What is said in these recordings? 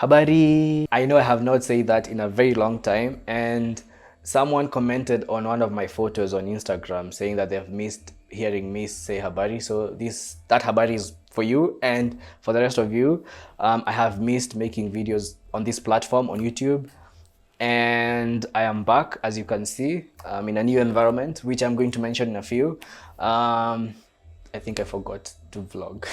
Habari. I know I have not said that in a very long time, and someone commented on one of my photos on Instagram saying that they've missed hearing me say habari. So that habari is for you, and for the rest of you, I have missed making videos on this platform on YouTube, and I am back, as you can see, in a new environment, which I'm going to mention in a few. I think I forgot to vlog.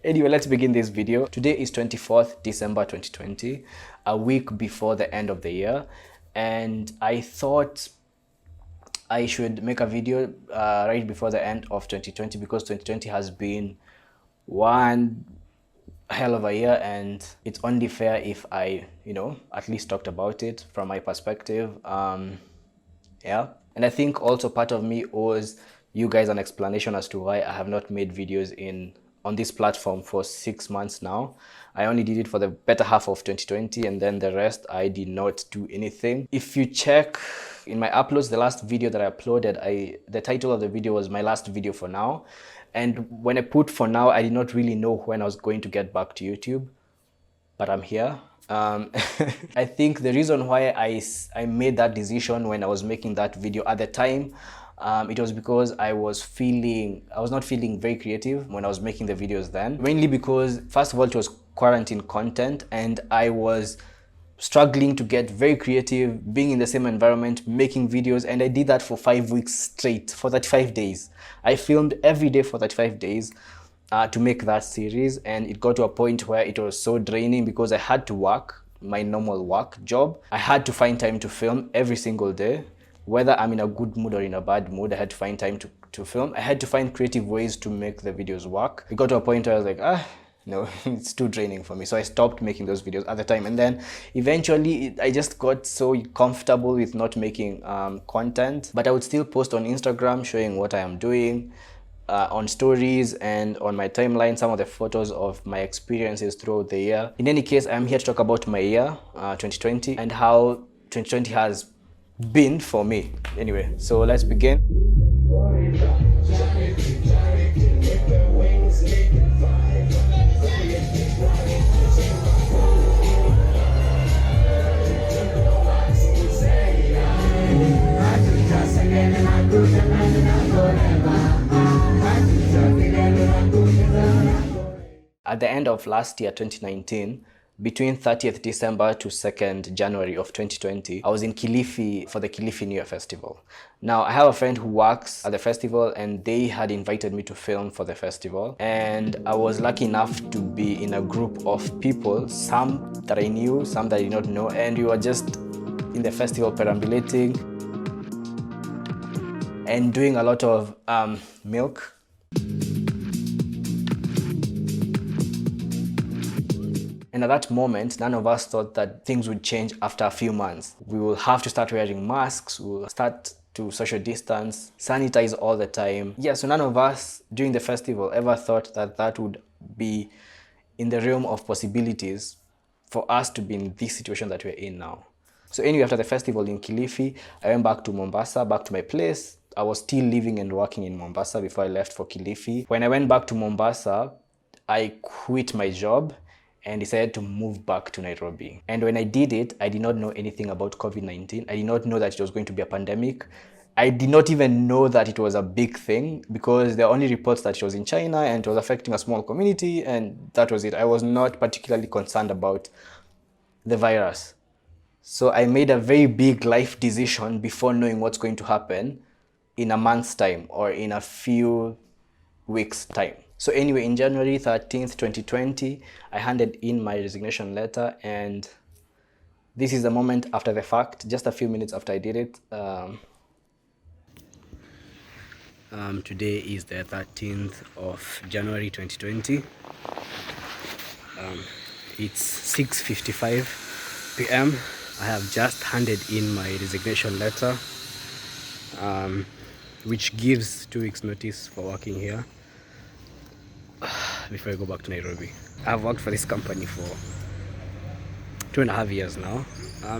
Anyway, let's begin this video. Today is 24th December 2020, a week before the end of the year, and I thought I should make a video right before the end of 2020 because 2020 has been one hell of a year, and it's only fair if I, at least talked about it from my perspective. Yeah, and I think also part of me owes you guys an explanation as to why I have not made videos on this platform for 6 months now. I only did it for the better half of 2020, and then the rest I did not do anything. If you check in my uploads, the last video that I uploaded, the title of the video was my last video for now. And when I put for now, I did not really know when I was going to get back to YouTube, but I'm here. I think the reason why I made that decision when I was making that video at the time, it was because I was not feeling very creative when I was making the videos then. Mainly because, first of all, it was quarantine content, and I was struggling to get very creative, being in the same environment, making videos, and I did that for 5 weeks straight, for 35 days. I filmed every day for 35 days to make that series, and it got to a point where it was so draining because I had to work my normal work job. I had to find time to film every single day. Whether I'm in a good mood or in a bad mood, I had to find time to film. I had to find creative ways to make the videos work. It got to a point where I was like, no, it's too draining for me. So I stopped making those videos at the time. And then eventually I just got so comfortable with not making content. But I would still post on Instagram showing what I am doing, on stories and on my timeline, some of the photos of my experiences throughout the year. In any case, I'm here to talk about my year, 2020, and how 2020 has been for me. Anyway, so let's begin. At the end of last year, 2019, between 30th December to 2nd January of 2020, I was in Kilifi for the Kilifi New Year Festival. Now, I have a friend who works at the festival, and they had invited me to film for the festival. And I was lucky enough to be in a group of people, some that I knew, some that I did not know, and we were just in the festival perambulating and doing a lot of milk. And at that moment, none of us thought that things would change after a few months. We will have to start wearing masks, we will start to social distance, sanitize all the time. Yeah, so none of us during the festival ever thought that that would be in the realm of possibilities for us to be in this situation that we're in now. So anyway, after the festival in Kilifi, I went back to Mombasa, back to my place. I was still living and working in Mombasa before I left for Kilifi. When I went back to Mombasa, I quit my job and decided to move back to Nairobi. And when I did it, I did not know anything about COVID-19. I did not know that it was going to be a pandemic. I did not even know that it was a big thing because there are only reports that it was in China and it was affecting a small community, and that was it. I was not particularly concerned about the virus. So I made a very big life decision before knowing what's going to happen in a month's time or in a few weeks' time. So anyway, in January 13th, 2020, I handed in my resignation letter, and this is the moment after the fact, just a few minutes after I did it. Today is the 13th of January 2020. It's 6:55 p.m. I have just handed in my resignation letter, which gives 2 weeks notice for working here before I go back to Nairobi. I've worked for this company for 2.5 years now.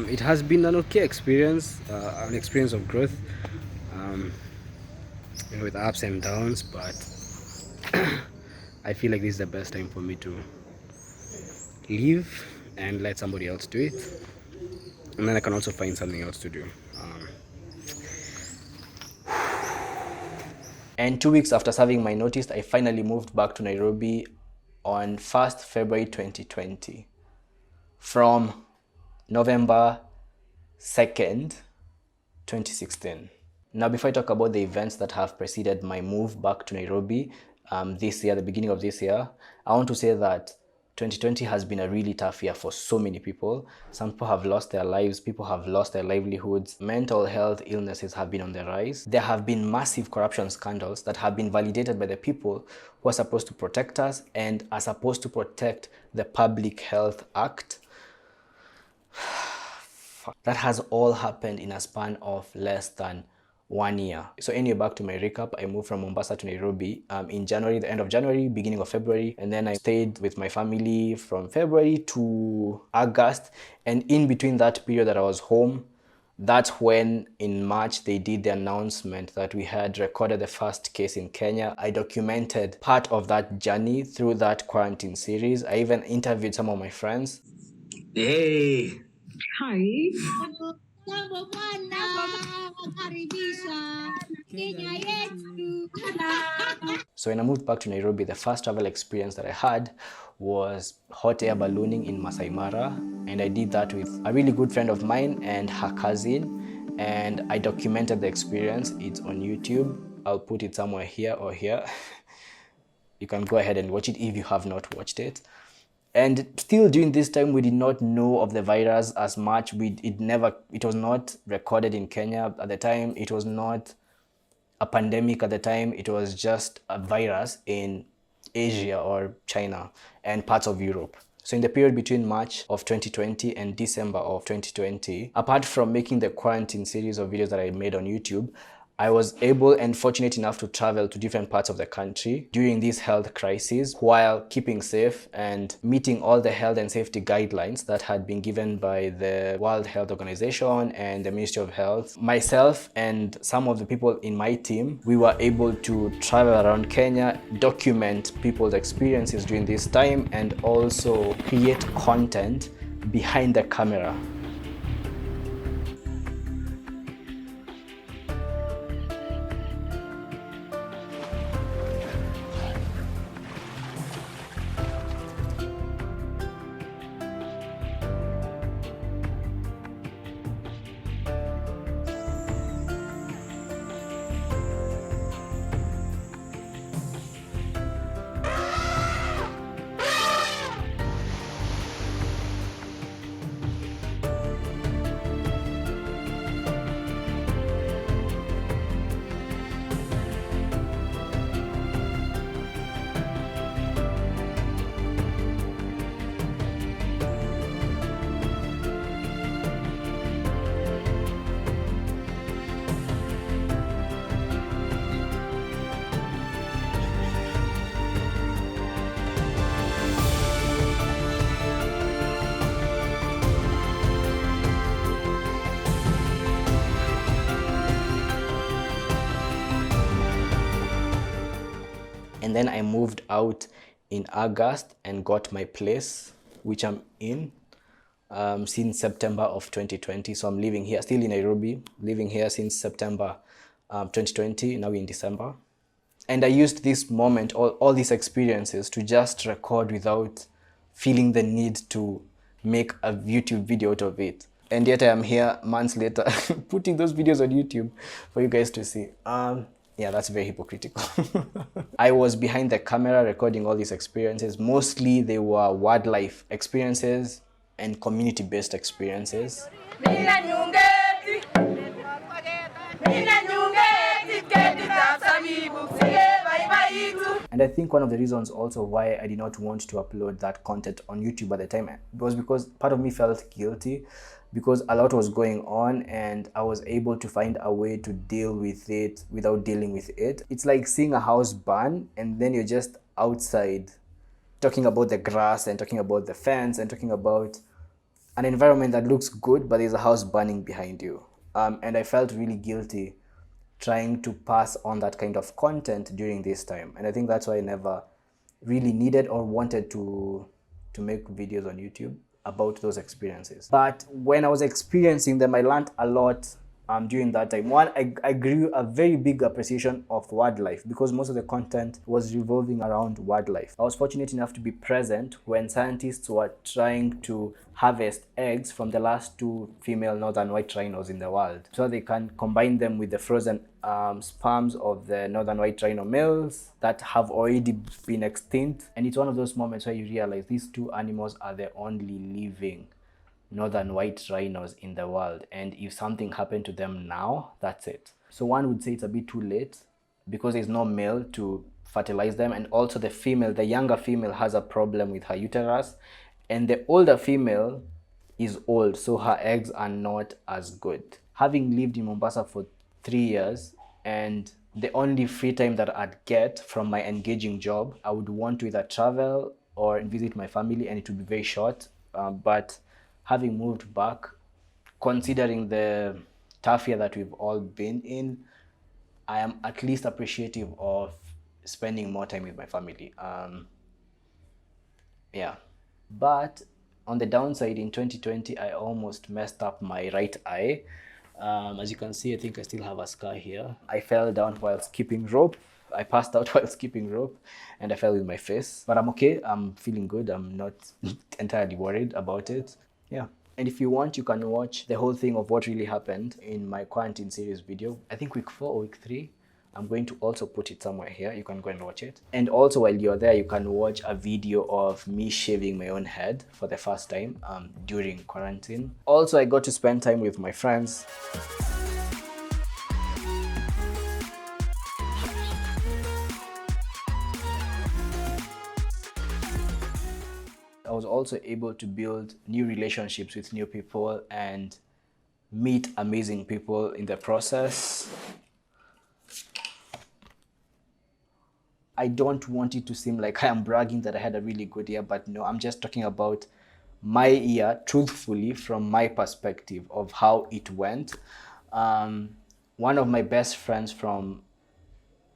It has been an okay experience, an experience of growth, with ups and downs, but I feel like this is the best time for me to leave and let somebody else do it, and then I can also find something else to do. And 2 weeks after serving my notice, I finally moved back to Nairobi on 1st February 2020 from November 2nd, 2016. Now, before I talk about the events that have preceded my move back to Nairobi this year, the beginning of this year, I want to say that 2020 has been a really tough year for so many people. Some people have lost their lives, people have lost their livelihoods. Mental health illnesses have been on the rise. There have been massive corruption scandals that have been validated by the people who are supposed to protect us and are supposed to protect the Public Health Act. That has all happened in a span of less than 1 year. So anyway, back to my recap, I moved from Mombasa to Nairobi in January, the end of January, beginning of February, and then I stayed with my family from February to August. And in between that period that I was home, that's when in March they did the announcement that we had recorded the first case in Kenya. I documented part of that journey through that quarantine series. I even interviewed some of my friends. Hey. Hi. So when I moved back to Nairobi, the first travel experience that I had was hot air ballooning in Masai Mara. And I did that with a really good friend of mine and her cousin. And I documented the experience. It's on YouTube. I'll put it somewhere here or here. You can go ahead and watch it if you have not watched it. And still during this time, we did not know of the virus as much. It was not recorded in Kenya at the time. It was not a pandemic at the time. It was just a virus in Asia or China and parts of Europe. So in the period between March of 2020 and December of 2020, apart from making the quarantine series of videos that I made on YouTube, I was able and fortunate enough to travel to different parts of the country during this health crisis while keeping safe and meeting all the health and safety guidelines that had been given by the World Health Organization and the Ministry of Health. Myself and some of the people in my team, we were able to travel around Kenya, document people's experiences during this time, and also create content behind the camera. And then I moved out in August and got my place, which I'm in since September of 2020. So I'm living here, still in Nairobi, living here since September 2020, now in December. And I used this moment, all these experiences, to just record without feeling the need to make a YouTube video out of it. And yet I am here months later putting those videos on YouTube for you guys to see. Yeah, that's very hypocritical. I was behind the camera recording all these experiences. Mostly they were wildlife experiences and community-based experiences. And I think one of the reasons also why I did not want to upload that content on YouTube at the time was because part of me felt guilty because a lot was going on and I was able to find a way to deal with it without dealing with it. It's like seeing a house burn and then you're just outside talking about the grass and talking about the fence and talking about an environment that looks good, but there's a house burning behind you. And I felt really guilty trying to pass on that kind of content during this time. And I think that's why I never really needed or wanted to to make videos on YouTube about those experiences. But when I was experiencing them, I learned a lot during that time. One, I grew a very big appreciation of wildlife because most of the content was revolving around wildlife. I was fortunate enough to be present when scientists were trying to harvest eggs from the last two female northern white rhinos in the world so they can combine them with the frozen sperms of the northern white rhino males that have already been extinct. And it's one of those moments where you realize these two animals are the only living northern white rhinos in the world, and if something happened to them now, that's it. So one would say it's a bit too late because there's no male to fertilize them, and also the female, the younger female, has a problem with her uterus, and the older female is old, so her eggs are not as good. Having lived in Mombasa for 3 years, and the only free time that I'd get from my engaging job, I would want to either travel or visit my family, and it would be very short. But having moved back, considering the tough year that we've all been in, I am at least appreciative of spending more time with my family. Yeah. But on the downside, in 2020, I almost messed up my right eye. As you can see, I think I still have a scar here. I fell down while skipping rope. I passed out while skipping rope and I fell with my face. But I'm okay. I'm feeling good. I'm not entirely worried about it. Yeah. And if you want, you can watch the whole thing of what really happened in my quarantine series video. I think week 4 or week 3. I'm going to also put it somewhere here. You can go and watch it. And also while you're there, you can watch a video of me shaving my own head for the first time during quarantine. Also, I got to spend time with my friends. I was also able to build new relationships with new people and meet amazing people in the process. I don't want it to seem like I am bragging that I had a really good year, but no, I'm just talking about my year truthfully from my perspective of how it went. One of my best friends from,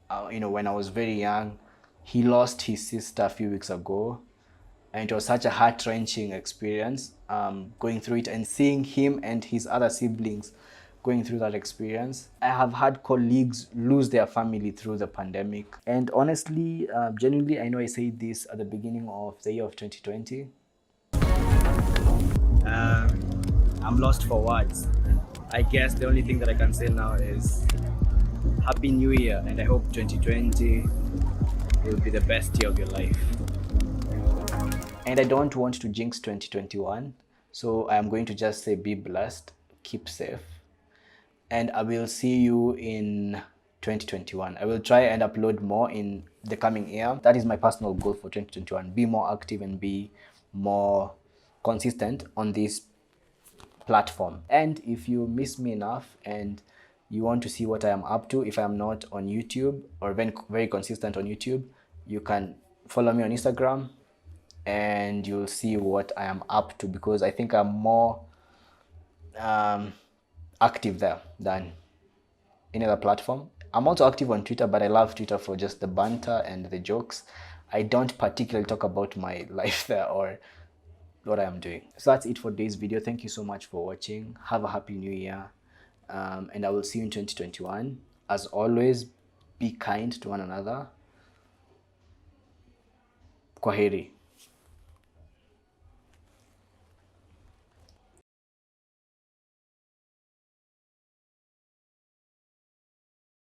when I was very young, he lost his sister a few weeks ago. And it was such a heart-wrenching experience going through it and seeing him and his other siblings going through that experience. I have had colleagues lose their family through the pandemic. And honestly, genuinely, I know I said this at the beginning of the year of 2020. I'm lost for words. I guess the only thing that I can say now is Happy New Year, and I hope 2020 will be the best year of your life. And I don't want to jinx 2021, so I'm going to just say be blessed, keep safe, and I will see you in 2021. I will try and upload more in the coming year. That is my personal goal for 2021. Be more active and be more consistent on this platform. And if you miss me enough and you want to see what I am up to, if I'm not on YouTube or very consistent on YouTube, you can follow me on Instagram and you'll see what I am up to, because I think I'm more active there than any other platform. I'm also active on Twitter, but I love Twitter for just the banter and the jokes. I don't particularly talk about my life there or what I am doing. So that's it for today's video. Thank you so much for watching. Have a happy new year, and I will see you in 2021. As always, be kind to one another. Kwaheri.